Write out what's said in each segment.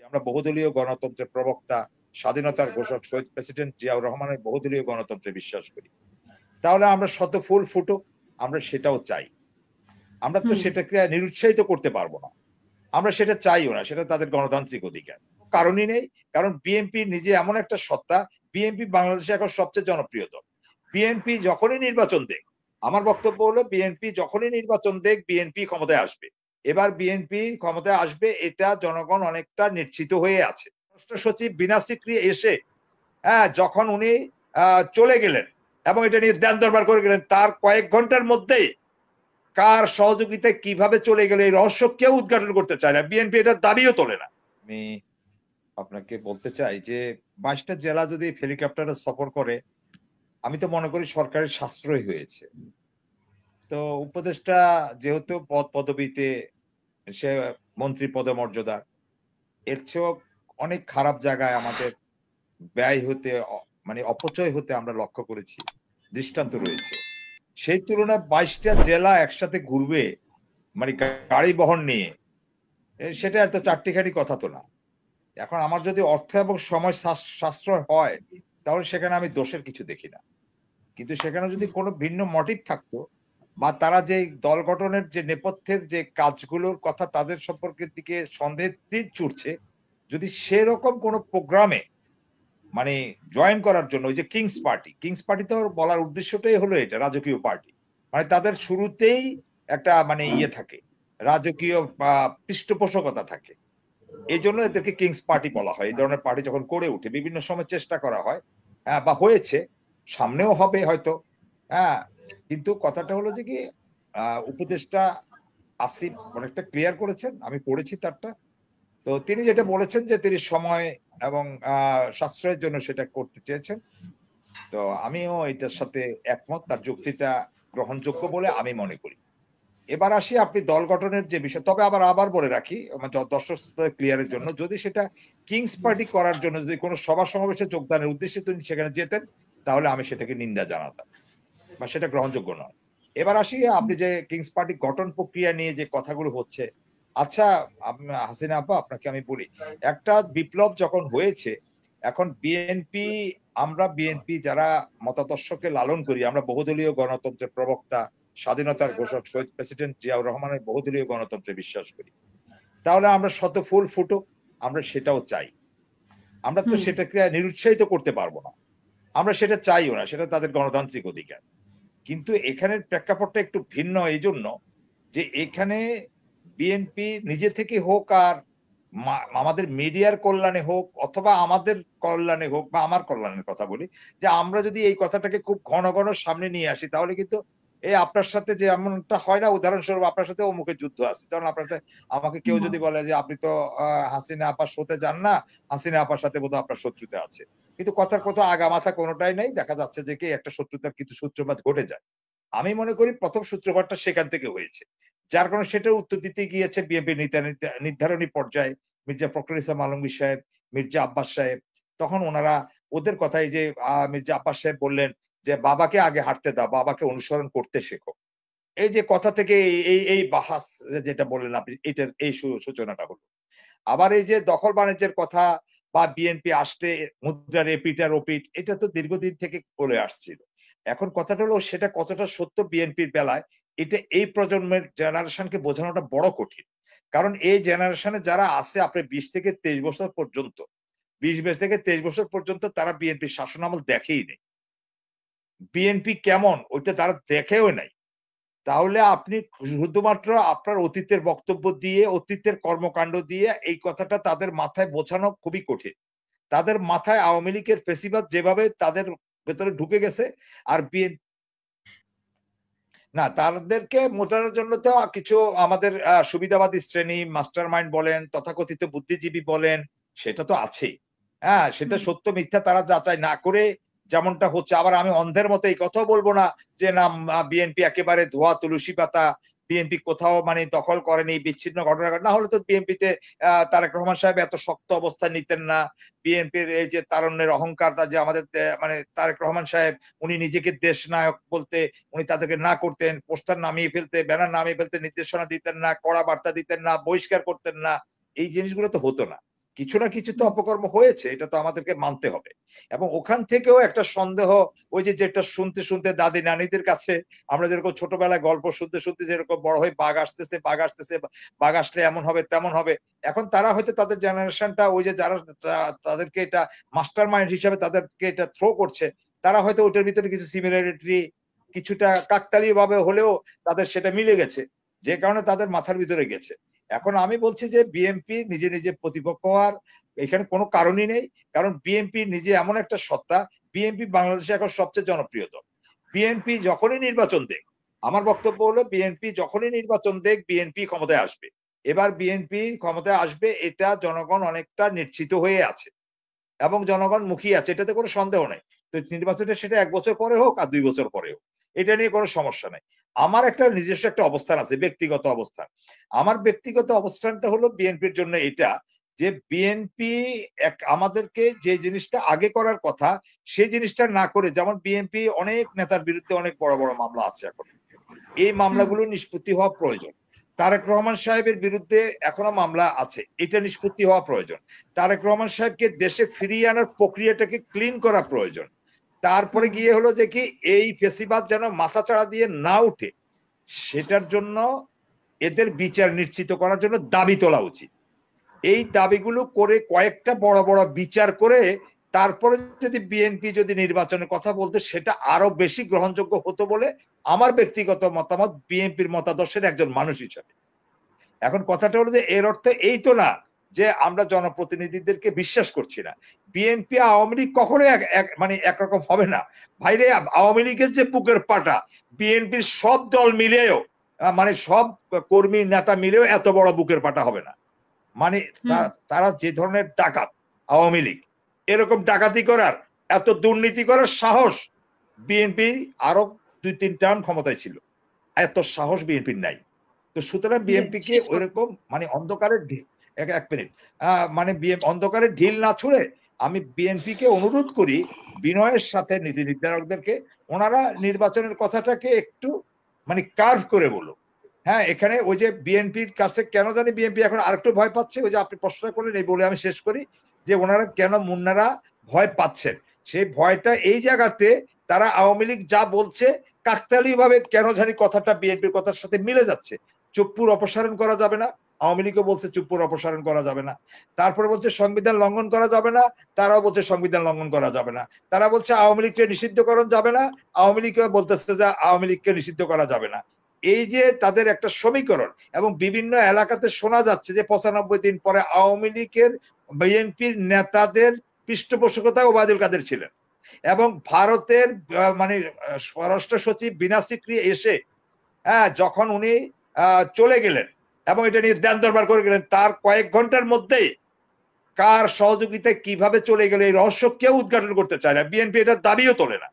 আমরা বহুদলীয় গণতন্ত্রের প্রবক্তা, স্বাধীনতার ঘোষক শহীদ প্রেসিডেন্ট জিয়াউর রহমানের বহুদলীয় গণতন্ত্রে বিশ্বাস করি। তাহলে আমরা শত ফুল ফুটুক, আমরা সেটাও চাই। আমরা তো হুম, সেটাকে নিরুৎসাহিত করতে পারবো না। আমরা সেটা চাইও না। সেটা তাদের গণতান্ত্রিক অধিকার। কারণই নেই। কারণ বিএনপি নিজে এমন একটা সত্তা, বিএনপি বাংলাদেশে এখন সবচেয়ে জনপ্রিয় দল। বিএনপি যখনই নির্বাচন দেখ, আমার বক্তব্য হলো বিএনপি যখনই নির্বাচন দেখ, বিএনপি ক্ষমতায় আসবে। এবার বিএনপি ক্ষমতায় আসবে এটা জনগণ অনেকটা নিশ্চিত হয়ে আছে। স্বরাষ্ট্র সচিব বিনা সিকরি এসে যখন উনি চলে গেলেন এবং এটা নিয়ে দেন দরবার করে গেলেন, তার কয়েক ঘন্টার মধ্যেই কার সহযোগিতায় কিভাবে চলে গেল এই রহস্য কেউ উদ্ঘাটন করতে চায় না। বিএনপি এটার দাবিও তোলে না। আমি আপনাকে বলতে চাই যে ২২ টা জেলা যদি হেলিকপ্টারে সফর করে, আমি তো মনে করি সরকারের সাশ্রয় হয়েছে। তো উপদেষ্টা যেহেতু পদবীতে সে মন্ত্রী পদমর্যাদা, এর চেয়েও অনেক খারাপ জায়গায় আমাদের ব্যয় হতে মানে অপচয় হতে আমরা লক্ষ্য করেছি। দৃষ্টান্ত রয়েছে। সেই তুলনায় ২২ টা জেলা একসাথে ঘুরবে মানে গাড়ি বহর নিয়ে, সেটা এত চাট্টিখানি কথা তো না। এখন আমার যদি অর্থ এবং সময় সাশ্রয় হয়, তাহলে সেখানে আমি দোষের কিছু দেখি না। কিন্তু সেখানে যদি কোনো ভিন্ন মোটিভ থাকতো বা তারা যে দল গঠনের যে নেপথ্যের যে কাজগুলোর কথা তাদের সম্পর্কের দিকে সন্দেহের তীর ছুড়ছে, যদি সেরকম কোনো প্রোগ্রামে মানে জয়েন করার জন্য ওই যে কিংস পার্টি তো বলার উদ্দেশ্যটাই হলো এটা রাজকীয় পার্টি। মানে তাদের শুরুতেই একটা মানে ইয়ে থাকে, রাজকীয় পৃষ্ঠপোষকতা থাকে। এজন্য এদেরকে কিংস পার্টি বলা হয়। এই ধরনের পার্টি যখন করে উঠে বিভিন্ন সময় চেষ্টা করা হয়, বা হয়েছে, সামনেও হবে হয়তো। হ্যাঁ? কিন্তু কথাটা হলো যে কি উপদেষ্টা আসিফ অনেকটা ক্লিয়ার করেছেন। আমি পড়েছি তারটা। তো তিনি যেটা বলেছেন যে তিনি সময় এবং সাশ্রয়ের জন্য সেটা করতে চেয়েছেন। তো আমিও এটার সাথে একমত। তার যুক্তিটা গ্রহণযোগ্য বলে আমি মনে করি। এবার আসি আপনি দল গঠনের যে বিষয়, তবে আবার বলে রাখি আমার দর্শক শ্রোতাদের ক্লিয়ারের জন্য, যদি সেটা কিংস পার্টি করার জন্য যদি কোনো সভা সমাবেশে যোগদানের উদ্দেশ্যে তিনি সেখানে যেতেন, তাহলে আমি সেটাকে নিন্দা জানাতাম বা সেটা গ্রহণযোগ্য নয়। এবার আসি আপনি যে কিংস পার্টি গঠন প্রক্রিয়া নিয়ে যে কথাগুলো হচ্ছে, আচ্ছা হাসিনা আপা আপনাকে আমি বলি, একটা বিপ্লব যখন হয়েছে, এখন আমরা বিএনপি যারা মতাদর্শকে লালন করি, আমরা বহুদলীয় গণতন্ত্রের প্রবক্তা, স্বাধীনতার ঘোষক শহীদ প্রেসিডেন্ট জিয়াউর রহমানের বহুদলীয় গণতন্ত্রে বিশ্বাস করি। তাহলে আমরা শত ফুল ফুটুক, আমরা সেটাও চাই। আমরা তো হুম, সেটাকে নিরুৎসাহিত করতে পারবো না। আমরা সেটা চাইও না। সেটা তাদের গণতান্ত্রিক অধিকার। কিন্তু এখানের প্রেক্ষাপটটা একটু ভিন্ন এইজন্য যে এখানে বিএনপি নিজে থেকে হোক আর আমাদের মিডিয়ার কল্যাণে হোক অথবা আমাদের কল্যাণে হোক বা আমার কল্যাণের কথা বলি, যে আমরা যদি এই কথাটাকে খুব ঘন ঘন সামনে নিয়ে আসি তাহলে কিন্তু এই আপনার সাথে যে এমনটা হয় না, উদাহরণস্বরূপ আপনার সাথে অমুকের যুদ্ধ আছে, যেমন আপনার সাথে আমাকে কেউ যদি বলে যে আপনি তো হাসিনা আপার শোতে যান না, হাসিনা আপার সাথে বোধহয় আপনার শত্রুতা আছে, কিন্তু কথার কথা আগামাথা কোনোটাই নাই, দেখা যাচ্ছে যে কি একটা শত্রুতার কিছু সূত্রপাত ঘটে যায়। আমি মনে করি ১ম সূত্রপাতটা সেখান থেকে হয়েছে। যার কারণে সেটার উত্তর দিতে গিয়েছে বিএনপি নির্ধারণী পর্যায়ে মির্জা ফখরুল ইসলাম আলমগীর সাহেব, মির্জা আব্বাস সাহেব। তখন উনারা ওদের কথাই যে মির্জা আব্বাস সাহেব বললেন যে, "বাবাকে আগে হাঁটতে দাও, বাবাকে অনুসরণ করতে শেখো।" এই যে কথা থেকে এই বাহাস যেটা বললেন আপনি, এটার এই সূচনাটা হলো। আবার এই যে দখল বাণিজ্যের কথা বা বিএনপি আসতে মুদ্রার এপিঠ আর ওপিঠ, এটা তো দীর্ঘদিন থেকে বলে আসছিল। এখন কথাটা হলো সেটা কতটা সত্য বিএনপির বেলায়, এটা এই প্রজন্মের জেনারেশনকে বোঝানোটা বড় কঠিন। কারণ এই জেনারেশনে যারা আছে আপনি ২০ থেকে ২৩ বছর পর্যন্ত, ২০ থেকে ২৩ বছর পর্যন্ত তারা বিএনপির শাসনামল দেখেই নাই। বিএনপি কেমন ওইটা তারা দেখেও নাই। তাহলে আপনি শুধুমাত্র আপনার অতীতের বক্তব্য দিয়ে, অতীতের কর্মকাণ্ড দিয়ে এই কথাটা তাদের মাথায় বোঝানো খুবই কঠিন। তাদের মাথায় আওয়ামী লীগের ফেসিবাদ যেভাবে তাদের ভেতরে ঢুকে গেছে, আর না তাদেরকে মোটানোর জন্য তো কিছু আমাদের সুবিধাবাদী শ্রেণী, মাস্টার মাইন্ড বলেন, তথাকথিত বুদ্ধিজীবী বলেন, সেটা তো আছেই। সেটা হুম, সত্য মিথ্যা তারা যাচাই না করে যেমনটা হচ্ছে। আবার আমি অন্ধের মতো এই কথাও বলব না যে না বিএনপি একেবারে ধোয়া তুলসী পাতা, বিএনপি কোথাও মানে দখল করেনি, বিচ্ছিন্ন ঘটনা না হলে তো বিএনপিতে তারেক রহমান সাহেব এত শক্ত অবস্থান নিতেন না। বিএনপির এই যে তারুণ্যের অহংকারটা যে আমাদের মানে তারেক রহমান সাহেব উনি নিজেকে দেশ নায়ক বলতে উনি তাদেরকে না করতেন, পোস্টার নামিয়ে ফেলতে, ব্যানার নামিয়ে ফেলতে নির্দেশনা দিতেন না, কড়া বার্তা দিতেন না, বহিষ্কার করতেন না। এই জিনিসগুলো তো হতো না। কিছু না কিছু তো অপকর্ম হয়েছে, এটা তো আমাদেরকে মানতে হবে। এবং ওখান থেকেও একটা সন্দেহ, ওই যে যেটা শুনতে শুনতে দাদি নানিদের কাছে আমরা যেরকম ছোটবেলায় গল্প শুনতে শুনতে যেরকম বড় হয়ে বাঘ আসতেছে বাঘ আসতেছে, বাঘ আসলে এমন হবে তেমন হবে, এখন তারা হয়তো তাদের জেনারেশনটা ওই যে যারা তাদেরকে এটা মাস্টার মাইন্ড হিসাবে তাদেরকে এটা থ্রো করছে, তারা হয়তো ওটার ভিতরে কিছু সিমিলারিটি, কিছুটা কাকতালীয় ভাবে হলেও তাদের সেটা মিলে গেছে, যে কারণে তাদের মাথার ভিতরে গেছে। এখন আমি বলছি যে বিএনপি নিজে নিজে প্রতিপক্ষ হওয়ার এখানে কোনো কারণই নেই, কারণ বিএনপি নিজে এমন একটা সত্তা, বিএনপি বাংলাদেশে এখন সবচেয়ে জনপ্রিয় দল। বিএনপি যখনই নির্বাচন দেখ, আমার বক্তব্য হলো বিএনপি যখনই নির্বাচন দেখ বিএনপি ক্ষমতায় আসবে। এবার বিএনপি ক্ষমতায় আসবে এটা জনগণ অনেকটা নিশ্চিত হয়ে আছে এবং জনগণ মুখিয়ে আছে, এটাতে কোনো সন্দেহ নেই। তো নির্বাচনটা সেটা ১ বছর পরে হোক আর ২ বছর পরে হোক, এটা নিয়ে কোনো সমস্যা নাই। আমার একটা নিজস্ব একটা অবস্থান আছে, ব্যক্তিগত অবস্থান। আমার ব্যক্তিগত অবস্থানটা হলো বিএনপির জন্য এটা, যে বিএনপি আমাদেরকে যে জিনিসটা আগে করার কথা সেই জিনিসটা না করে, যেমন বিএনপি অনেক নেতার বিরুদ্ধে অনেক বড় বড় মামলা আছে এখন, এই হুম। মামলাগুলো নিষ্পত্তি হওয়া প্রয়োজন। তারেক রহমান সাহেবের বিরুদ্ধে এখনো মামলা আছে, এটা নিষ্পত্তি হওয়া প্রয়োজন। তারেক রহমান সাহেবকে দেশে ফিরিয়ে আনার প্রক্রিয়াটাকে ক্লিন করা প্রয়োজন। তারপরে হুম। গিয়ে হলো যে কি এই ফেসিবাদ যেন মাথাচাড়া দিয়ে না উঠে, সেটার জন্য এদের বিচার নিশ্চিত করার জন্য দাবি তোলা উচিত। এই দাবিগুলো করে কয়েকটা বড় বড় বিচার করে তারপরে যদি বিএনপি যদি নির্বাচনের কথা বলতে, সেটা আরো বেশি গ্রহণযোগ্য হতো বলে আমার ব্যক্তিগত মতামত, বিএনপির মতাদর্শের একজন মানুষ হিসাবে। এখন কথাটা হলো যে এর অর্থ এই তো না যে আমরা জনপ্রতিনিধিদেরকে বিশ্বাস করছি না। বিএনপি আওয়ামী লীগ কখনোই মানে একরকম হবে না। ভাইরে, আওয়ামী লীগের যে বুকের পাটা, বিএনপির সব দল মিলেও মানে সব কর্মী নেতা মিলেও এত বড় বুকের পাটা হবে না। মানে হুম। তারা যে ধরনের ডাকাত আওয়ামী লীগ, এরকম ডাকাতি করার, এত দুর্নীতি করার সাহস বিএনপি আরো ২-৩ টার্ম ক্ষমতায় ছিল, এত সাহস বিএনপির নাই। তো সুতরাং জি, বিএনপি কে ঠিক কথা। ওইরকম মানে অন্ধকারের এক মিনিট, মানে অন্ধকারের ঢিল না ছুঁড়ে আমি বিএনপি কে অনুরোধ করি বিনয়ের সাথে নীতি নির্ধারকদেরকে, ওনারা নির্বাচনের কথাটাকে একটু মানে কার্ভ করে বলুন। হ্যাঁ, এখানে ওই যে বিএনপির কাছে কেন জানি বিএনপি এখন আরেকটু ভয় পাচ্ছে, ওই যে আপনি প্রশ্ন করলেন এই বলে আমি শেষ করি, যে ওনারা কেন মুন্নারা ভয় পাচ্ছেন, সেই ভয়টা এই জায়গাতে তারা আওয়ামী লীগ যা বলছে কাকতালীয় ভাবে কেন জানি কথাটা বিএনপির কথার সাথে মিলে যাচ্ছে। চুপ্পুর অপসারণ করা যাবে না, আওয়ামী লীগও বলছে চুপ্পুর অপসারণ করা যাবে না। তারপরে বলছে সংবিধান লঙ্ঘন করা যাবে না, তারাও বলছে সংবিধান লঙ্ঘন করা যাবে না। তারা বলছে আওয়ামী লীগকে নিষিদ্ধকরণ যাবে না, আওয়ামী লীগ বলতেছে যে আওয়ামী লীগকে নিষিদ্ধ করা যাবে না। এই যে তাদের একটা সমীকরণ, এবং বিভিন্ন এলাকাতে শোনা যাচ্ছে যে ৯৫ দিন পরে আওয়ামী লীগের বিএনপির নেতাদের পৃষ্ঠপোষকতায় ওবায়দুল কাদের ছিলেন, এবং ভারতের মানে স্বরাষ্ট্র সচিব বিনা সিকরি এসে, হ্যাঁ, যখন উনি চলে গেলেন এবং এটা নিয়ে দেন দরবার করে গেলেন, তার কয়েক ঘন্টার মধ্যেই কার সহযোগিতায় কিভাবে চলে গেল এই রহস্য কেউ উদ্ঘাটন করতে চায় না, বিএনপি এটার দাবিও তোলে না।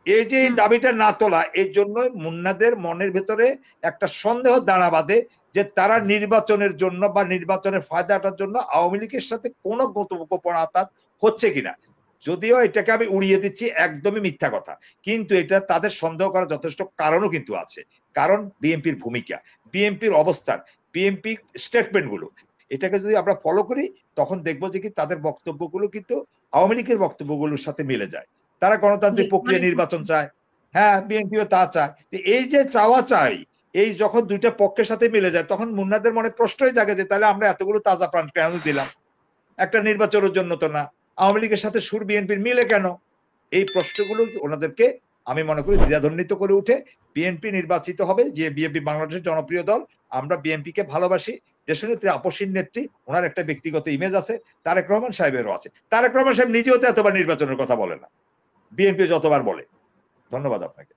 এই যে এই হুম। দাবিটা না তোলা, এর জন্য মুন্নাদের মনের ভেতরে একটা সন্দেহ দাঁড়া বাঁধে যে তারা নির্বাচনের জন্য বা নির্বাচনের ফায়দাটার জন্য আওয়ামী লীগের সাথে কোনো গোপন আতাত হচ্ছে কিনা। যদিও এটাকে আমি উড়িয়ে দিচ্ছি, একদমই মিথ্যা কথা, কিন্তু এটা তাদের সন্দেহ করার যথেষ্ট কারণও কিন্তু আছে। কারণ বিএনপির ভূমিকা, বিএনপির অবস্থান, বিএনপি স্টেটমেন্ট গুলো, এটাকে যদি আমরা ফলো করি তখন দেখবো যে কি তাদের বক্তব্যগুলো কিন্তু আওয়ামী লীগের বক্তব্যগুলোর সাথে মিলে যায়। তারা জি, গণতান্ত্রিক প্রক্রিয়া অনেক নির্বাচন চায়, হ্যাঁ বিএনপিও তা চায়। এই যে চাওয়া চাই, এই যখন দুইটা পক্ষের সাথে মিলে যায় তখন মুন্নাদের মনে প্রশ্নই জাগে যে তাহলে আমরা এতগুলো তাজা প্রাণ কেন দিলাম, একটা নির্বাচনের জন্য তো না, আওয়ামী লীগের সাথে সুর বিএনপির মিলে কেন। এই প্রশ্নগুলো ওনাদেরকে আমি মনে করি দ্বিধান্বিত করে উঠে বিএনপি নির্বাচিত হবে, যে বিএনপি বাংলাদেশের জনপ্রিয় দল, আমরা বিএনপি কে ভালোবাসি, দেশনেত্রী আপসীন নেত্রী, ওনার একটা ব্যক্তিগত ইমেজ আছে, তারেক রহমান সাহেবেরও আছে। তারেক রহমান সাহেব নিজেও তো এতবার নির্বাচনের কথা বলে না, বিএনপি যতবার বলে। ধন্যবাদ আপনাকে।